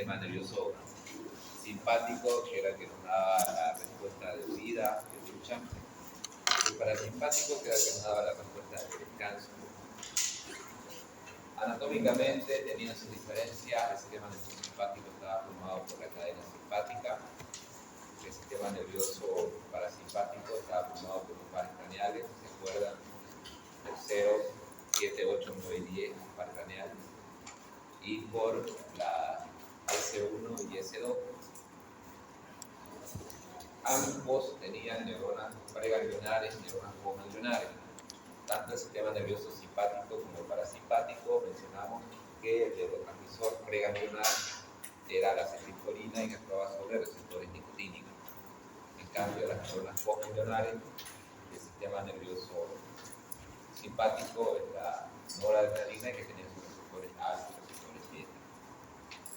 sistema nervioso simpático, que era el que nos daba la respuesta de huida, de lucha. El parasimpático, que era el que nos daba la respuesta de descanso. Anatómicamente tenían sus diferencias. El sistema nervioso simpático estaba formado por la cadena simpática. El sistema nervioso parasimpático estaba formado por los pares craneales, ¿se acuerdan? Terceros, 7, 8, 9 y 10 pares craneales. Y por la S1 y S2. Ambos tenían neuronas preganglionares y neuronas postganglionares. Tanto el sistema nervioso simpático como el parasimpático, mencionamos que el neurotransmisor preganglionar era la acetilcolina y actuaba sobre receptores nicotínicos. En cambio, las neuronas postganglionares del sistema nervioso simpático es la noradrenalina, que tenía sus receptores alfa y receptores beta.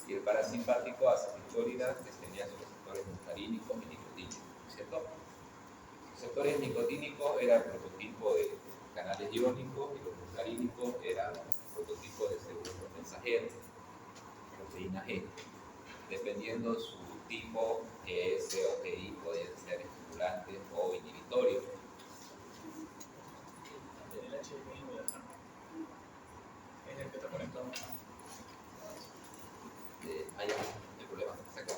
Y el parasimpático, acetilcolina, que tenía sus receptores muscarínicos y nicotínicos, ¿cierto? Los receptores nicotínicos eran prototipo de canales iónicos y los muscarínicos eran prototipos de seguros mensajeros, proteína G. Dependiendo su tipo, ES o GI podían ser estimulantes o inhibitorios. El HMI es el que está conectado. Allá, no hay problema, exacto.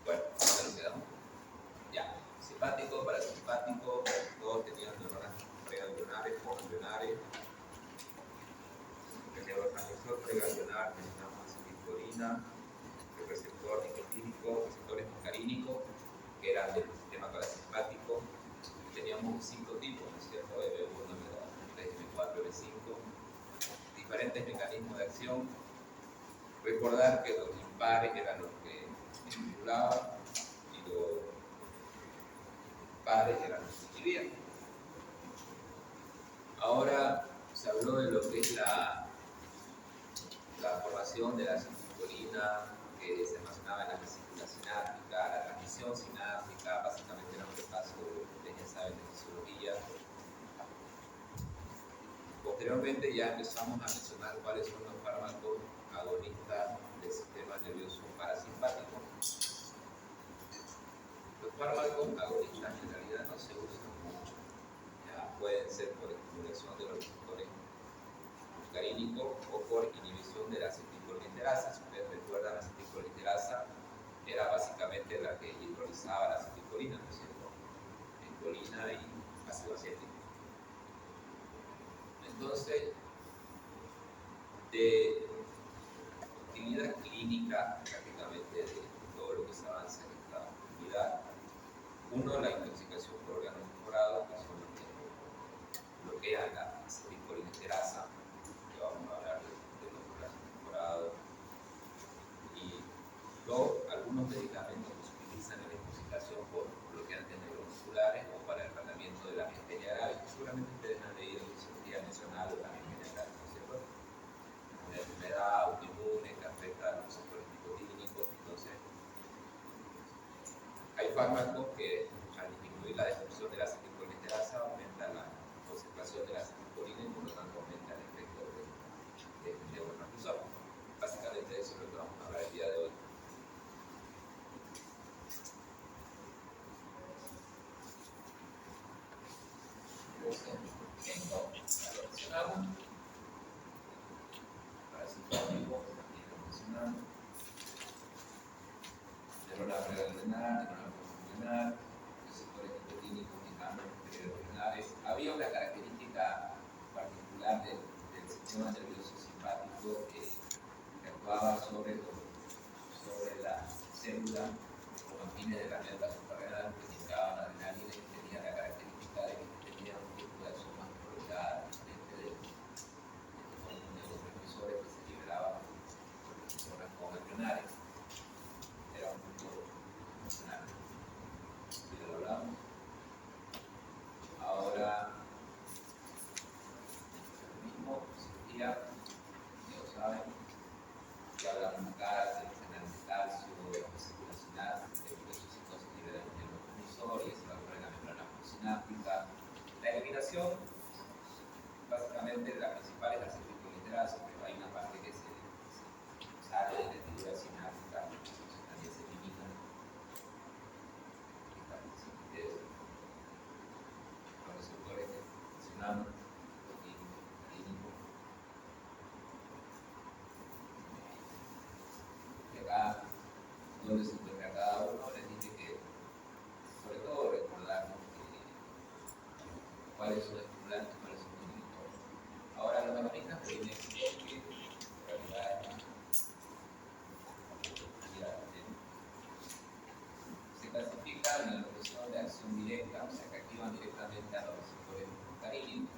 Bueno, ya nos quedamos. Ya, simpático, parasimpático, todos tenían neuronas preganglionares, postganglionares. El neurotransmisor preganglionar mencionamos acetilcolina, el receptor nicotínico, receptores muscarínicos, que eran del sistema parasimpático. Teníamos 5 tipos, ¿no es cierto? M1, M2, M3, M4, M5. Diferentes mecanismos de acción. Recordar que los impares eran los que estimulaban y los pares eran los que inhibían. Ahora se habló de lo que es la formación de la acetilcolina, que se almacenaba en la vesícula sináptica, la transmisión sináptica, básicamente era un repaso de lo que ustedes ya saben de fisiología. Posteriormente ya empezamos a mencionar cuáles son los fármacos agonistas del sistema nervioso parasimpático. Los fármacos agonistas en realidad no se usan mucho. Ya pueden ser por estimulación de los receptores muscarínicos o por inhibición de la acetilcoliniterasa. Si ustedes recuerdan, la acetilcoliniterasa era básicamente la que hidrolizaba la acetilcolina, ¿no es cierto? En colina y ácido acético. Entonces, de utilidad clínica prácticamente de todo lo que se avanza en esta unidad, uno, la intoxicación por órganos mejorados, que son los que bloquean la acetilcoliniterasa, que vamos a hablar de los órganos mejorados. Y dos, algunos medicamentos que se utilizan en la intoxicación por bloqueantes neuromusculares o para el tratamiento de la miastenia gravis, que seguramente ustedes han leído en cirugía nacional o la miastenia gravis, ¿no es cierto? Una enfermedad autoinmune que afecta a los receptores nicotínicos. Entonces, hay fármacos que al disminuir la destrucción de la acetilcoliniterasa aumentan la concentración de la acetilcolina y por lo tanto aumenta el efecto del neurotransmisor. Básicamente eso es lo que vamos a hablar el día de hoy. Entonces, lo mencionamos. Parasimpático, también lo mencionamos. Neurona preganglionar, neurona postganglionar, receptores nicotínicos y preganglionares. Había una característica particular del sistema nervioso simpático que actuaba sobre la célula como fines de la médula suprarrenal, que indicaban adrenalina y tenía la característica de que tenía un tipo de acción más prolongada, diferente de los neurotransmisores que se liberaban acá, dónde se encuentra cada uno, les dije que, sobre todo, recordarnos cuáles son los estimulantes, cuáles son los inhibidores. Ahora, los agonistas tienen que, en realidad, se clasifican en lo que son de acción directa, o sea, que activan directamente a los receptores muscarínicos.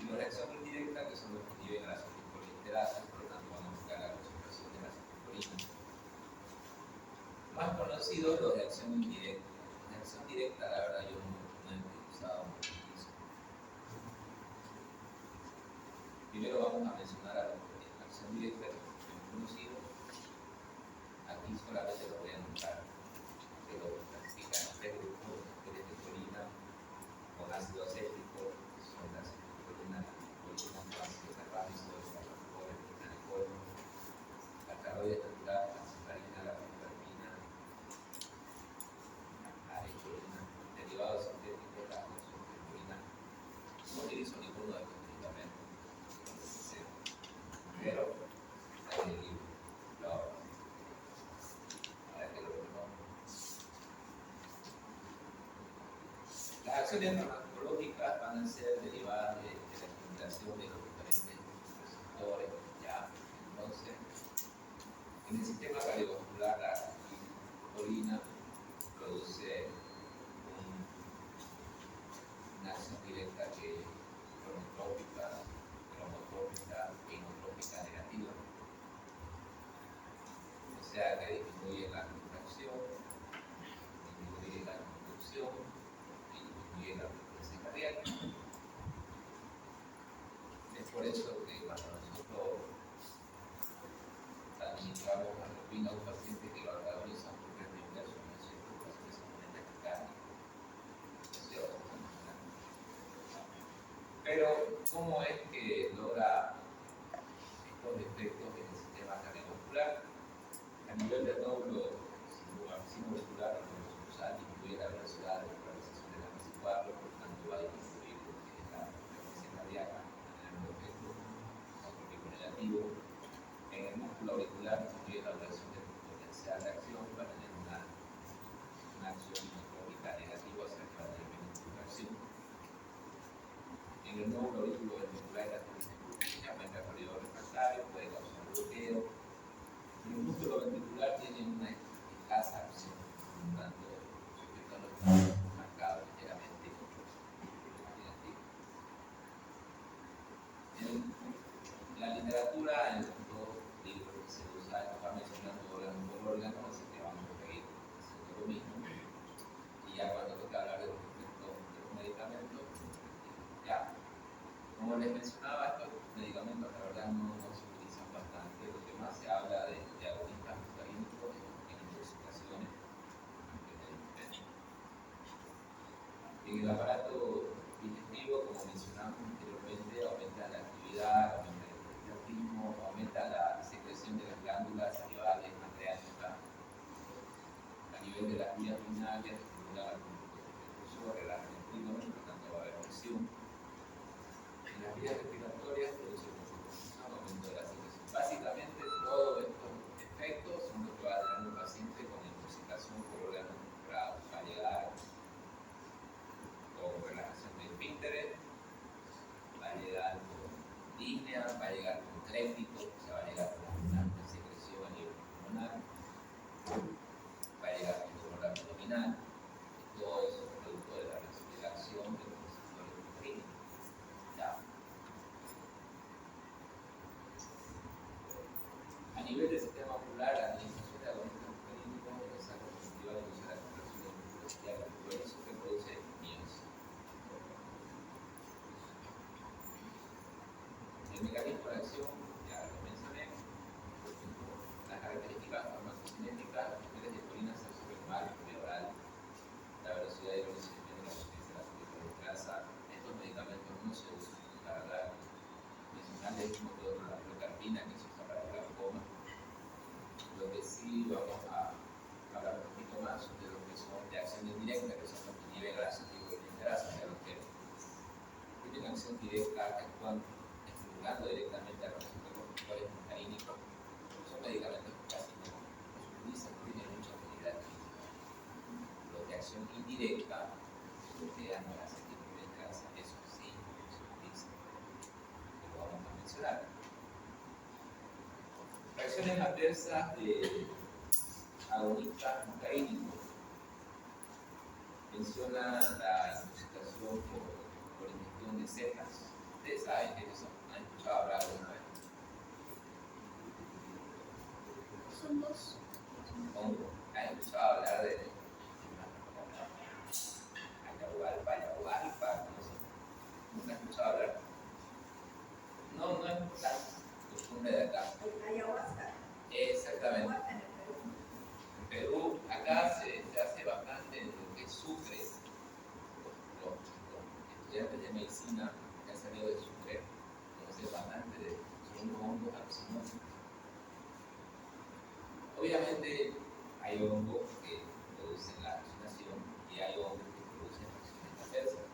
Y los de acción indirecta, que son los que inhiben a la acetilcolinterasa, por lo tanto van a buscar la concentración de la acetilcolina. Más conocidos los de acción indirecta. Los de acción directa, la verdad, yo no he utilizado mucho eso. Primero vamos a mencionar a los de acción directa, que son muy conocidos. Aquí solamente los voy a nombrar, que lo clasifican en tres grupos: receptores de colina con ácido acético, que son la acetilcolina, la alcaloides naturales, la citralina, la piperina, la arecolina, derivados sintéticos, la oxocolina. No utilizo ninguno de estos medicamentos, pero hay el libro, para que lo reconozcan. Las acciones farmacológicas van a ser derivadas de la estimulación de los diferentes receptores, ¿ya? Entonces, en el sistema cardiovascular, la acetilcolina produce una acción directa que es cronotrópica, cromotrópica e inotrópica negativa. O sea, que disminuye la contracción, disminuye la conducción y disminuye la frecuencia cardíaca. Es por eso que cuando nosotros administramos atropina a un paciente que lo antagonizan por ritmo inverso, ¿no es cierto? El paciente se pone taquicárdico, ¿no es cierto? Pero, ¿cómo es que logra estos efectos en el sistema cardiovascular? A nivel del nódulo sinoauricular, el nódulo sinusal disminuye la velocidad de polarización de la MC4, por lo tanto va a disminuir la frecuencia cardíaca, tener un efecto notrópico negativo. En el músculo auricular disminuye la duración del potencial de acción para tener una acción notrópica negativa, o sea que va a tener menos contracción. En el nódulo auriculoventricular la tendencia aumenta el corredor refractario, puede causar bloqueo. Y el músculo ventricular tiene una escasa acción, por lo tanto, su efecto no está marcado ligeramente negativo. En la literatura, en los dos libros que se usa, va mencionando órgano por órgano, así que vamos a seguir haciendo lo mismo. Y ya cuando toca hablar de los efectos de los medicamentos, ya. Como les mencionaba, estos medicamentos la verdad no se utilizan bastante. Lo que más se habla de agonistas muscarínicos en intoxicaciones. En el aparato digestivo, como mencionamos anteriormente, aumenta la actividad, aumenta el hipertiroidismo, aumenta la secreción de las glándulas salivales, pancreáticas. A nivel de las vías urinarias, estimula el precursor, relaja el intestino, por lo tanto va a haber presión. En las vías respiratorias produce concentración, aumento de la secreción. Básicamente, todos estos efectos son los que va a tener un paciente con intoxicación por órganos involucrados. Va a llegar con relajación de esfínteres, va a llegar con disnea, va a llegar con trépico, o sea, va a llegar con una secreción a nivel pulmonar, va a llegar con dolor abdominal. Todo eso es producto de la acción de los receptores muscarínicos. A nivel del sistema ocular, la administración de agonistas muscarínicos es algo positiva de usar la contracción del músculo ciliar eso que produce miosis. El mecanismo de acción, ya lo mencioné, las características farmacocinéticas, los niveles de colina se absorben mal por oral, la velocidad de disminución de la potencia de la acetilcolinterasa. Estos medicamentos no se usan para dar medicinales como todo la procarpina, que se usa para el glaucoma. Lo que sí vamos a hablar un poquito más de lo que son de acción indirecta, que son los que inhiben la acetilcolinterasa, o sea, los que tienen acción directa, que actúan estimulando directamente a los receptores muscarínicos. Son medicamentos que casi no estimulación indirecta, porque ya no las antiplateléticas, eso sí se utiliza, que lo vamos a mencionar. Reacciones adversas de agonistas muscarínicos. Menciona la intoxicación por ingestión de setas. Ustedes saben que eso han escuchado hablar alguna vez. Son dos. Hongo. ¿Han escuchado hablar de ayahualpa? No sé. ¿Nunca han escuchado hablar? No es tan costumbre de acá. Ayahuasca. Exactamente. Ayahuasca en el Perú. En Perú, acá se hace bastante en lo que es Sucre. Los estudiantes de medicina que han salido de Sucre conocen bastante de unos hongos alucinógenos. Obviamente hay hongos que producen la alucinación y hay hongos que producen reacciones adversas.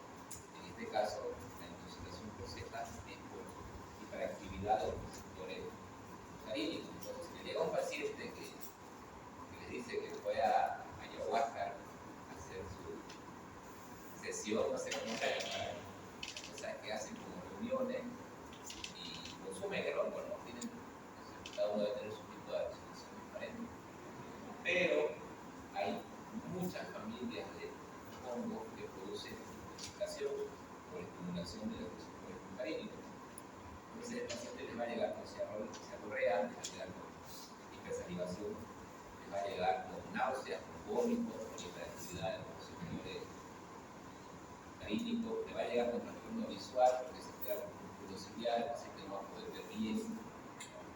En este caso, la intoxicación por setas es por hiperactividad de los receptores muscarínicos. Entonces, si le llega a un paciente que les dice que fue a ayahuasca a hacer su sesión, no sé cómo se llama, o sea, que hacen como reuniones y consumen el hongo, ¿no? Tienen, no sé, cada uno debe tener su tipo de alucinación diferente. Pero hay muchas familias de hongos que producen intoxicación por estimulación de los receptores muscarínicos. Entonces el paciente les va a llegar con cianorrea, les va a llegar con hipersalivación, les va a llegar con náuseas, con vómitos, con hiperactividad de los receptores muscarínicos, le va a llegar con trastorno visual porque se queda con un músculo ciliar, el paciente no va a poder ver bien,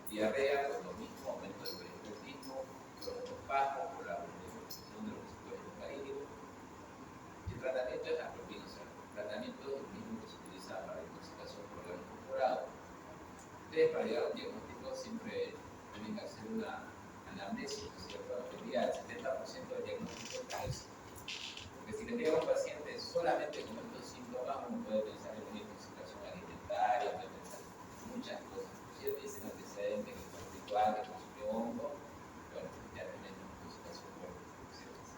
diarrea, con lo mismo, aumento del periodismo, broncoespasmo por la producción de los receptores muscarínicos. El tratamiento es apropiado, o sea, el tratamiento es el mismo que se utiliza para la intoxicación por órgano incorporado. Ustedes, para llegar a un diagnóstico, siempre tienen que hacer una anamnesis, ¿no es cierto? Sería el 70% del diagnóstico es eso. Porque si les llega a un paciente solamente con estos síntomas, uno puede pensar en una intoxicación alimentaria, puede pensar en muchas cosas. Si él dice un antecedente que fue ritual, que consumió hongo, bueno, ya tenemos una intoxicación por setas.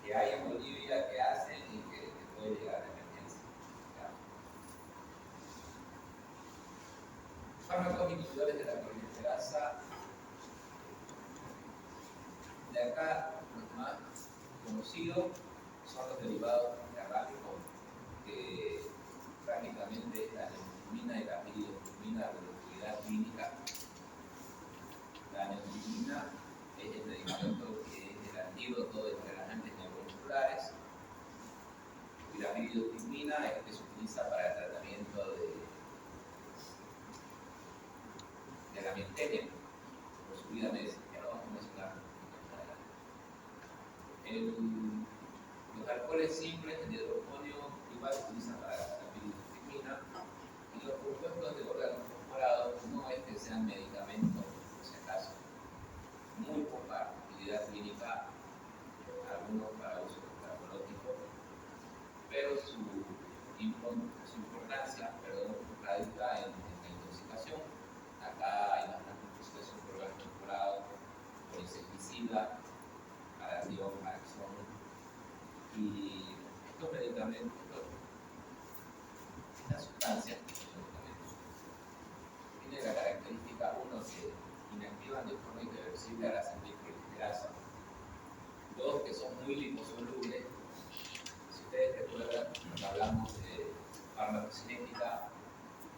Que hay en Bolivia que hacen y que puede llegar a la emergencia. Fármacos inhibidores de la colinesterasa. De acá, los más conocidos son los derivados terrápicos, que prácticamente es la neutrimina y la piridoximina de la utilidad clínica. La neutrimina es el medicamento que es el antídoto de los relajantes neuromusculares y la piridoximina es el que se utiliza para el tratamiento de la miastenia por su vida médica. Ya lo vamos a mencionar más adelante. Los alcoholes simples, el hidroponio, igual se utilizan para la piridoximina y los compuestos de órganos incorporados no es que sean medicamentos, por si acaso, muy poca utilidad clínica, algunos para uso farmacológico, pero su importancia radica en la intoxicación. Acá hay bastante intoxicación por órganos incorporados, por insecticida, radiación, acción, y estos medicamentos, estas sustancias, tienen la característica, uno, que inactivan de forma irreversible a las anticolinesterosa, dos, que son muy liposolubles. Si ustedes recuerdan, cuando hablamos de farmacocinética,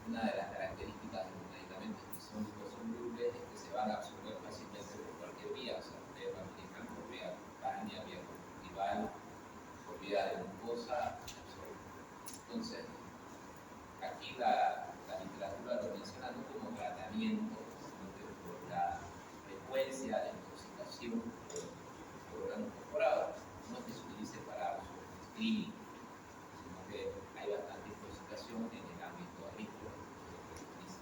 una de las características de los medicamentos que son liposolubles es que se van a absorber fácilmente por cualquier vía, o sea, ustedes van a utilizar por vía cutánea, vía conjuntival, por vía de mucosa, entonces aquí la literatura lo menciona no como tratamiento, sino que por la frecuencia de intoxicación por órganos incorporados, no es que se utilice para uso clínico, sino que hay bastante intoxicación en el ámbito agrícola, que se utiliza.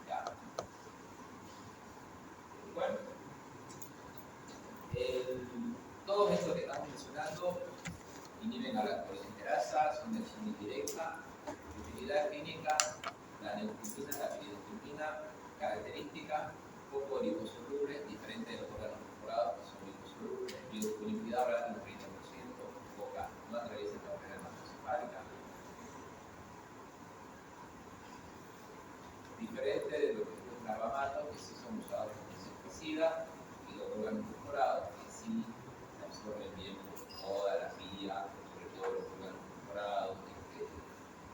Ya. Bueno, todos estos que estamos mencionando inhiben a la colinesterasa, son de acción indirecta, utilidad clínica, la neutrimina, la piridoximina, características poco liposolubles, diferente de los órganos incorporados que son liposolubles, biodisponibilidad, vida y los órganos perforados, que sí se absorben bien toda la vía, sobre todo los órganos perforados, que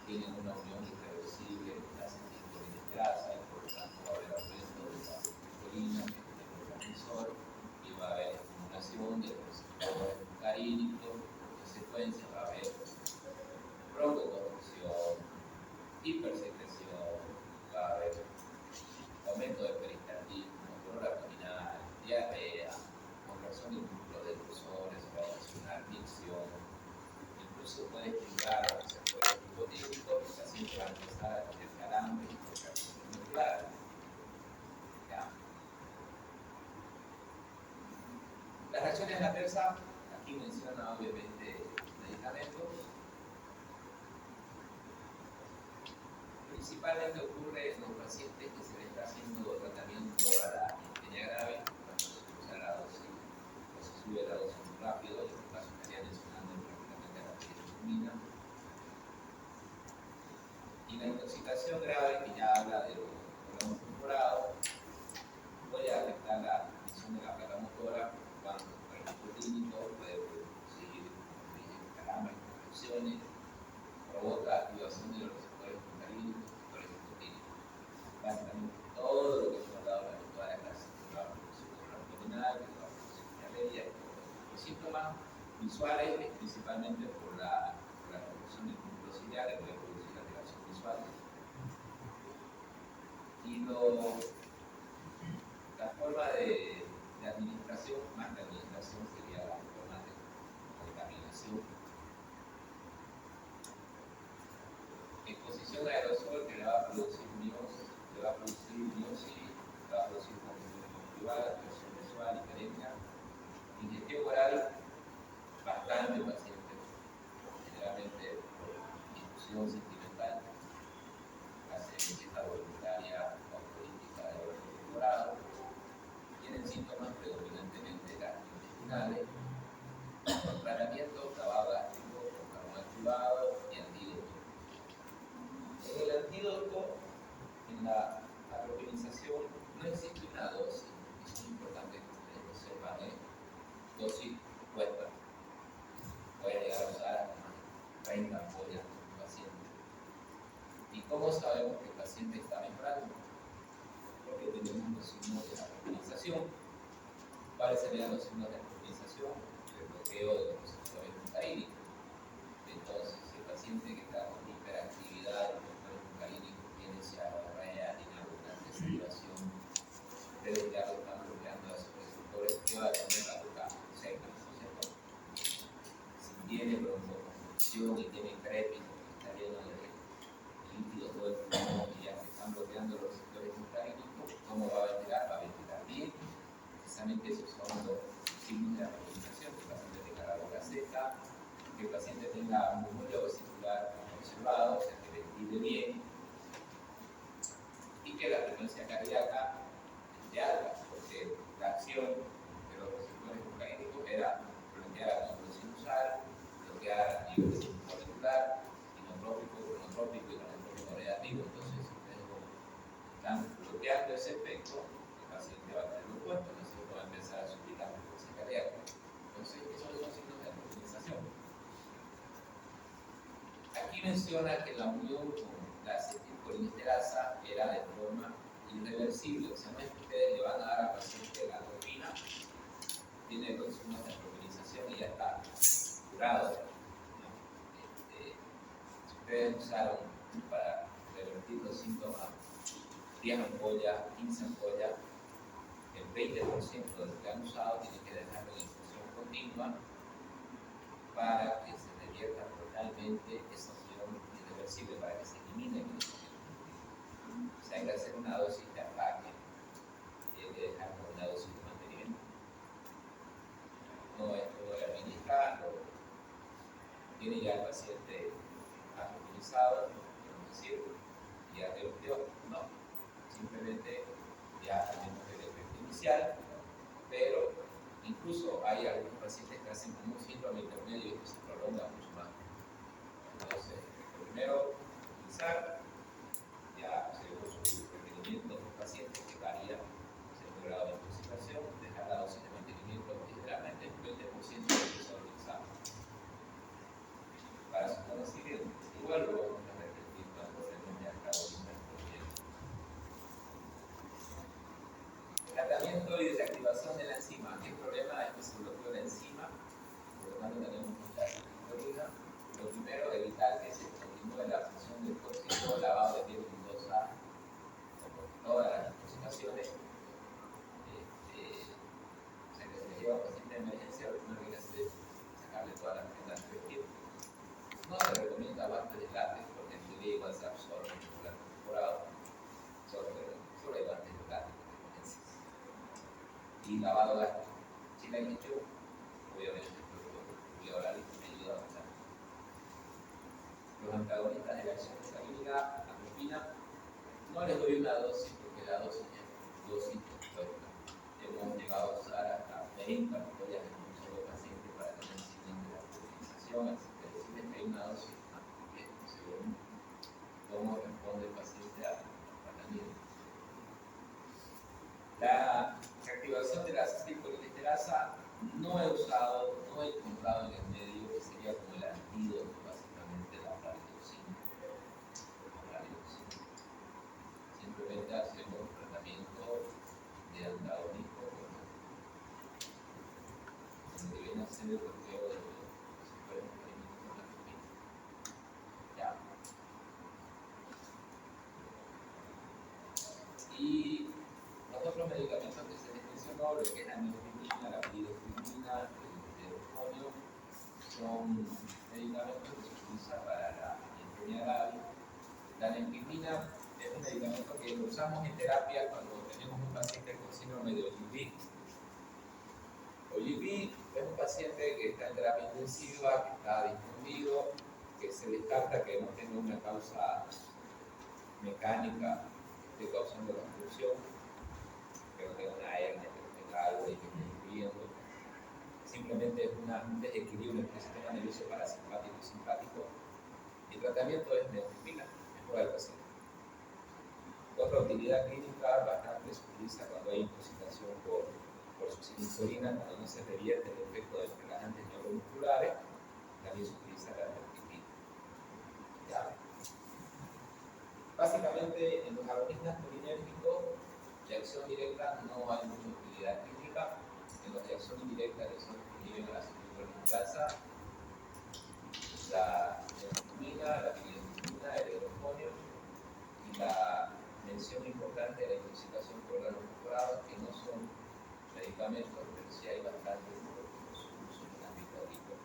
tienen una unión irreversible de la acetilcolinesterasa y por lo tanto va a haber aumento de la acetilcolina, que es el neurotransmisor, y va a haber estimulación de los receptores muscarínicos, en consecuencia va a haber broncoconstricción, hipersecreción, va a haber aumento de peristaltismo, dolor abdominal, diarrea, contracción de músculos detrusores, va a ocasionar micción, incluso puede estimular a los receptores nicotínicos, el paciente va a empezar a tener calambre y contracción muscular. ¿Ya? Las reacciones adversas, aquí menciona obviamente medicamentos. Principalmente ocurre en los pacientes que se les está haciendo tratamiento a la miastenia grave, cuando se usa la dosis o se sube la dosis muy rápido, y en este caso estaría mencionando prácticamente la pirfenidona. Y la intoxicación grave, que ya habla de los órganos perforados, puede afectar la función de la placa motora, cuando el nicotínico puede producir calambres, convulsiones, provoca activación de los receptores muscarínicos, receptores nicotínicos. Básicamente todo lo que hemos hablado durante toda la clase, que va a producir dolor abdominal, que va a producir diarrea, y todo. Los síntomas visuales es principalmente por la producción de músculos ciliares, que puede producir alteración visual. Y la forma de administración, más que administración, sería la forma de contaminación. Exposición a aerosol que le va a producir miosis, le va a producir confusión conjuntival, alteración visual, hiperemia. Ingestión oral, bastante paciente, generalmente por discusión sentimental, hace ingesta voluntaria autolítica de orden corporado. Tienen síntomas predominantemente gastrointestinales, tratamiento, lavado gástrico, con carbón activado y antídoto. En el antídoto, en la atropinización, no existe una dosis. Es muy importante que ustedes lo sepan. Dosis cuesta. Puede llegar a usar hasta más de 30 ampollas por un paciente. ¿Y cómo sabemos que el paciente está mejorando? Porque tenemos los signos de atropinización. ¿Cuáles serían los signos de atropinización? El bloqueo de los receptores muscarínicos. Entonces, si el paciente que está con hiperactividad de los receptores muscarínicos tiene diarrea, tiene abundante salivación, ustedes ya lo están bloqueando a esos receptores, que va a tener la boca seca, ¿no es cierto? Si tiene broncoconstricción y tiene crépito, que está lleno de líquidos todo el pulmón y ya se están bloqueando los receptores muscarínicos, ¿cómo va a ventilar? Va a ventilar bien. Precisamente esos son los signos de la atropinización, que el paciente tenga la boca seca, que el paciente tenga un murmullo vesicular conservado, o sea, que ventile bien, y que la frecuencia cardíaca esté alta, porque la acción de los receptores muscarínicos era bloquear a nivel sinusal, bloquear a nivel circunvolular, inotrópico, cronotrópico y cronotrópico negativo. Entonces, ustedes están bloqueando ese efecto, el paciente va a tener lo puesto, ¿no es cierto? Va a empezar a subir la frecuencia cardíaca. Entonces, esos son signos de atropinización. Aquí menciona que la unión con la acetilcolinesterasa era de forma irreversible, o sea, no es que ustedes le van a dar al paciente la atropina, tiene los signos de atropinización y ya está curado. Si ustedes usaron para revertir los síntomas 10 ampollas, 15 ampollas, el 20% de lo que han usado tiene que dejarlo en infusión continua para que se revierta totalmente esa opción irreversible, para que se elimine el medicamento. O sea, hay que hacer una dosis de ataque y hay que dejarlo una dosis de mantenimiento. No esto lo administra, tiene ya el paciente atropinizado, podemos decir, ya revirtió, no. Simplemente ya tenemos el efecto inicial, pero incluso hay algunos pacientes que hacen como un síndrome intermedio y que se prolonga mucho más. Entonces, primero, utilizar, ya según su requerimiento de los pacientes que varía según el grado de intoxicación, tratamiento y desactivación de la enzima. ¿Qué problema es que se bloqueó la enzima? Por lo tanto, tenemos mucha clorina. Lo primero, evitar que se continúe la función del tóxico, lavado de piel dudosa, como todas las intoxicaciones. O sea, que se le lleva a un paciente de emergencia, lo primero que hay que hacer es sacarle todas las prendas de piel. No se recomienda guantes de látex porque en teoría igual se absorben por la temporada. Solo hay guantes de látex de emergencia. Y lavado gástrico. Si la hecho, obviamente, voy a hablar y me ayuda bastante. Los antagonistas de la acción histamínica, la morfina, no les doy una dosis porque la dosis es dosis histórica. Hemos llegado a usar hasta 20 ampollas en un solo paciente para tener siguiente la utilización, así que decirles que hay una dosis según cómo responde el paciente al tratamiento. La activación de la acetilcolinesterasa no he usado, no he encontrado en el medio que sería como el antídoto básicamente de la radiología. Simplemente hacemos un tratamiento de antagonismo donde viene a ser el bloqueo de los alimentos con la proteína. Ya. Y los otros medicamentos que se les mencionó, lo que es la neostigmina, la piridoximina, el eufonio, son medicamentos que se utilizan para la miastenia gravis. La neostigmina es un medicamento que lo usamos en terapia cuando tenemos un paciente con síndrome de OGV. OGV es un paciente que está en terapia intensiva, que está difundido, que se descarta que no tenga una causa mecánica que esté causando la obstrucción, que no tenga una hernia, que no tenga algo y que esté influyendo. Simplemente es un desequilibrio entre el sistema nervioso parasimpático y simpático. El tratamiento es neostigmina, mejora el paciente. Otra utilidad clínica bastante se utiliza cuando hay intoxicación por succinilcolina, cuando no se revierte el efecto de los relajantes neuromusculares, también se utiliza la neostigmina. Básicamente, en los agonistas colinérgicos de acción directa no hay mucha utilidad clínica. En los de acción indirecta, que son los que inhiben la acetilcolinesterasa, la neostigmina, la piridoximina, el eufonio, y la mención importante de la intoxicación por órganos mejorados, que no son medicamentos, pero sí hay bastantes usos en el ámbito agrícola.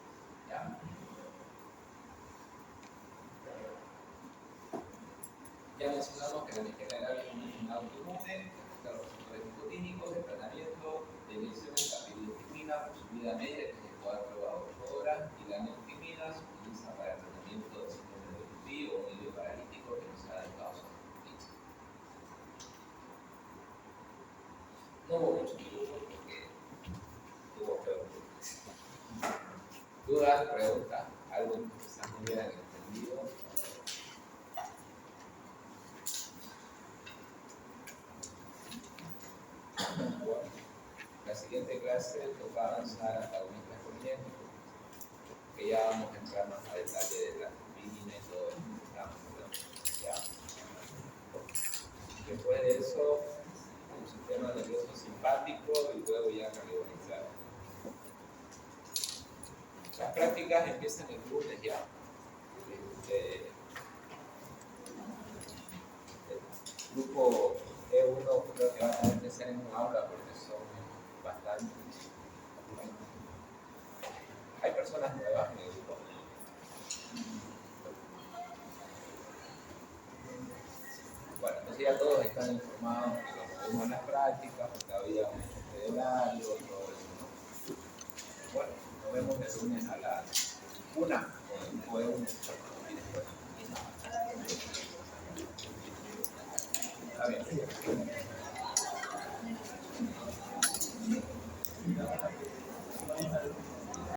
Ya mencionamos que la miastenia gravis es una enfermedad autoinmune, que afecta a los receptores nicotínicos. El tratamiento de elección es la piridoximina por su vida media, que es de 4 a 8 horas, y la neostigmina se utiliza para el tratamiento de síndrome de OGV o un hilo paralítico que no sea de causa clínica. No hubo mucho tiempo porque tuvo preguntas. ¿Dudas, preguntas? ¿Algo que quizás no hubieran entendido? Bueno, la siguiente clase toca avanzar hasta agonistas colinérgicos, que ya vamos a entrar más a detalle de la turbina y todo eso que estamos hablando. ¿Ya? Después de eso, un sistema nervioso simpático y luego ya cardiovascular. Las prácticas empiezan el lunes ya. El grupo E1 creo que van a tener que ser en un aula porque son bastantes. Hay personas nuevas en el grupo. Bueno, entonces ya todos están informados de lo que vemos en las prácticas, porque había un federal, todo eso. Bueno, nos vemos el lunes a las 1 con el grupo E1.